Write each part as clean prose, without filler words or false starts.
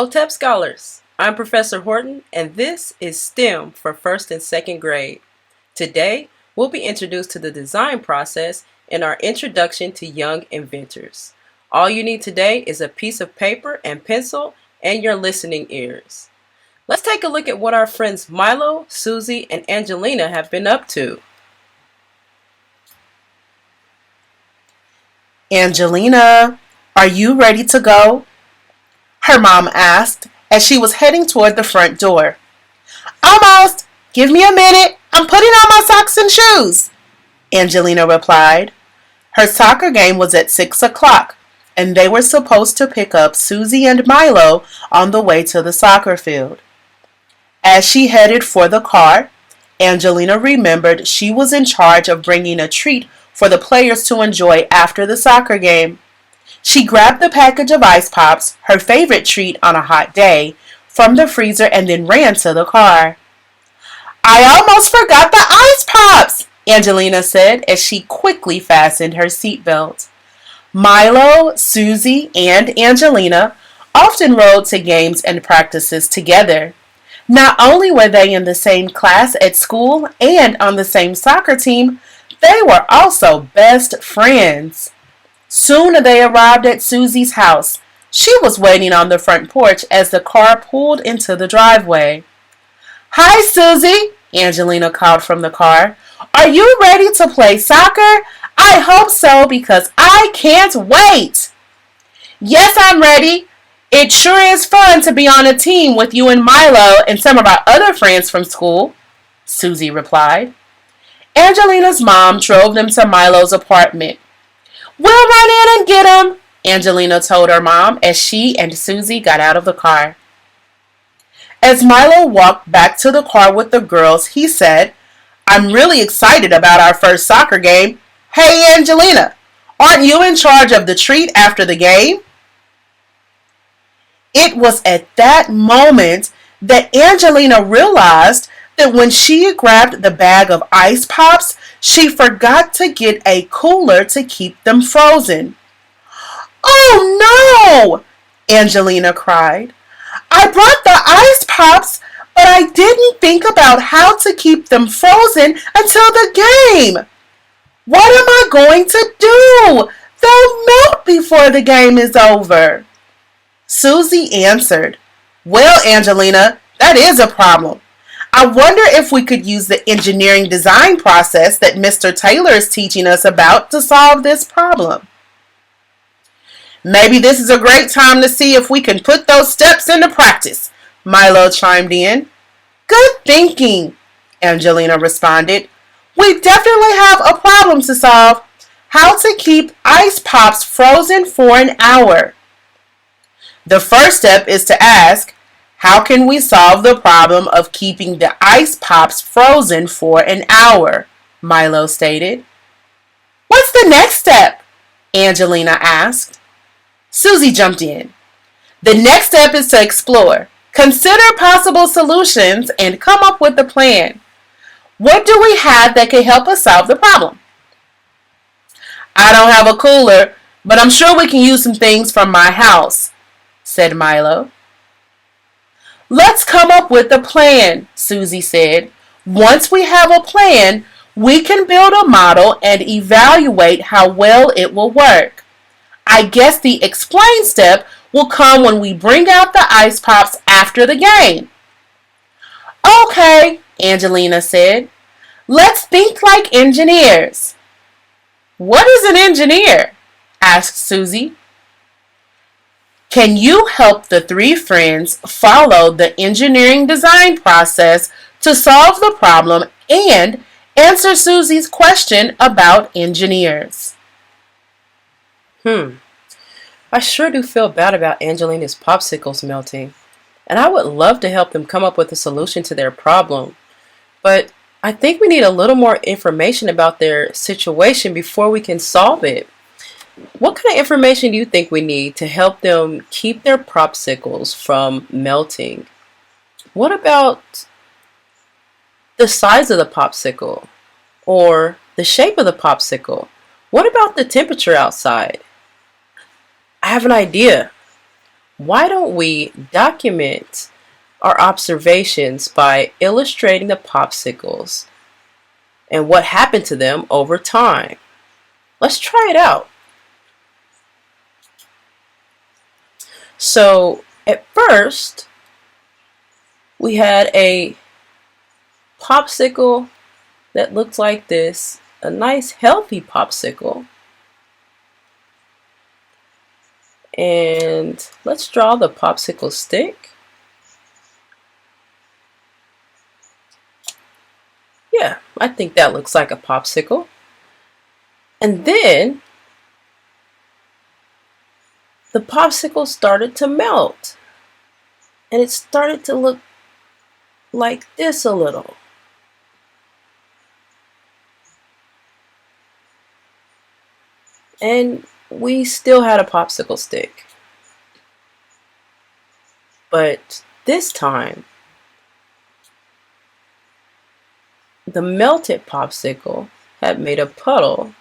OTEP Scholars, I'm Professor Horton, and this is STEM for first and second grade. Today, we'll be introduced to the design process in our Introduction to Young Inventors. All you need today is a piece of paper and pencil and your listening ears. Let's take a look at what our friends Milo, Susie, and Angelina have been up to. Angelina, are you ready to go? Her mom asked as she was heading toward the front door. Almost. Give me a minute. I'm putting on my socks and shoes, Angelina replied. Her soccer game was at 6 o'clock, and they were supposed to pick up Susie and Milo on the way to the soccer field. As she headed for the car, Angelina remembered she was in charge of bringing a treat for the players to enjoy after the soccer game. She grabbed the package of ice pops, her favorite treat on a hot day, from the freezer and then ran to the car. I almost forgot the ice pops, Angelina said as she quickly fastened her seatbelt. Milo, Susie, and Angelina often rode to games and practices together. Not only were they in the same class at school and on the same soccer team, they were also best friends. Soon they arrived at Susie's house. She was waiting on the front porch as the car pulled into the driveway. Hi, Susie, Angelina called from the car. Are you ready to play soccer? I hope so because I can't wait. Yes, I'm ready. It sure is fun to be on a team with you and Milo and some of our other friends from school, Susie replied. Angelina's mom drove them to Milo's apartment. We'll run in and get him, Angelina told her mom as she and Susie got out of the car. As Milo walked back to the car with the girls, he said, I'm really excited about our first soccer game. Hey, Angelina, aren't you in charge of the treat after the game? It was at that moment that Angelina realized that when she grabbed the bag of ice pops, she forgot to get a cooler to keep them frozen. Oh no! Angelina cried. I brought the ice pops, but I didn't think about how to keep them frozen until the game. What am I going to do? They'll melt before the game is over. Susie answered, Well, Angelina, that is a problem. I wonder if we could use the engineering design process that Mr. Taylor is teaching us about to solve this problem. Maybe this is a great time to see if we can put those steps into practice, Milo chimed in. Good thinking, Angelina responded. We definitely have a problem to solve. How to keep ice pops frozen for an hour. The first step is to ask, how can we solve the problem of keeping the ice pops frozen for an hour? Milo stated. What's the next step? Angelina asked. Susie jumped in. The next step is to explore. Consider possible solutions and come up with a plan. What do we have that can help us solve the problem? I don't have a cooler, but I'm sure we can use some things from my house, said Milo. Let's come up with a plan, Susie said. Once we have a plan, we can build a model and evaluate how well it will work. I guess the explain step will come when we bring out the ice pops after the game. Okay, Angelina said. Let's think like engineers. What is an engineer? Asked Susie. Can you help the three friends follow the engineering design process to solve the problem and answer Susie's question about engineers? I sure do feel bad about Angelina's popsicles melting, and I would love to help them come up with a solution to their problem. But I think we need a little more information about their situation before we can solve it. What kind of information do you think we need to help them keep their popsicles from melting? What about the size of the popsicle or the shape of the popsicle? What about the temperature outside? I have an idea. Why don't we document our observations by illustrating the popsicles and what happened to them over time? Let's try it out. So at first, we had a popsicle that looks like this, a nice healthy popsicle. And let's draw the popsicle stick. Yeah, I think that looks like a popsicle. And then the popsicle started to melt. And it started to look like this a little. And we still had a popsicle stick. But this time, the melted popsicle had made a puddle.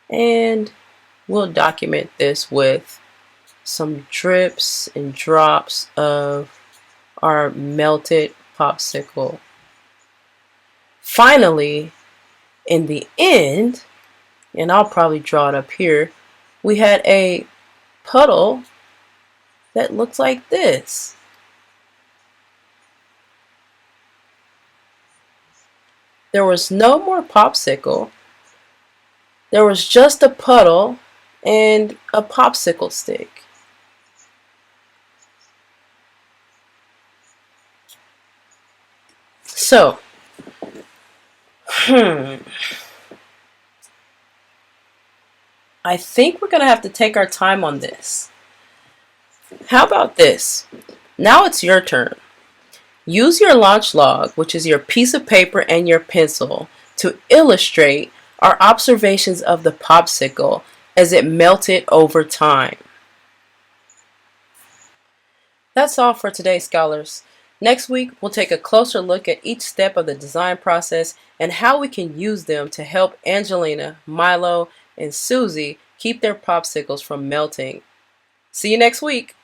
And we'll document this with some drips and drops of our melted popsicle. Finally, in the end, and I'll probably draw it up here, we had a puddle that looks like this. There was no more popsicle. There was just a puddle and a popsicle stick. So, I think we're going to have to take our time on this. How about this? Now it's your turn. Use your launch log, which is your piece of paper and your pencil, to illustrate our observations of the popsicle as it melted over time. That's all for today, scholars. Next week, we'll take a closer look at each step of the design process and how we can use them to help Angelina, Milo, and Susie keep their popsicles from melting. See you next week.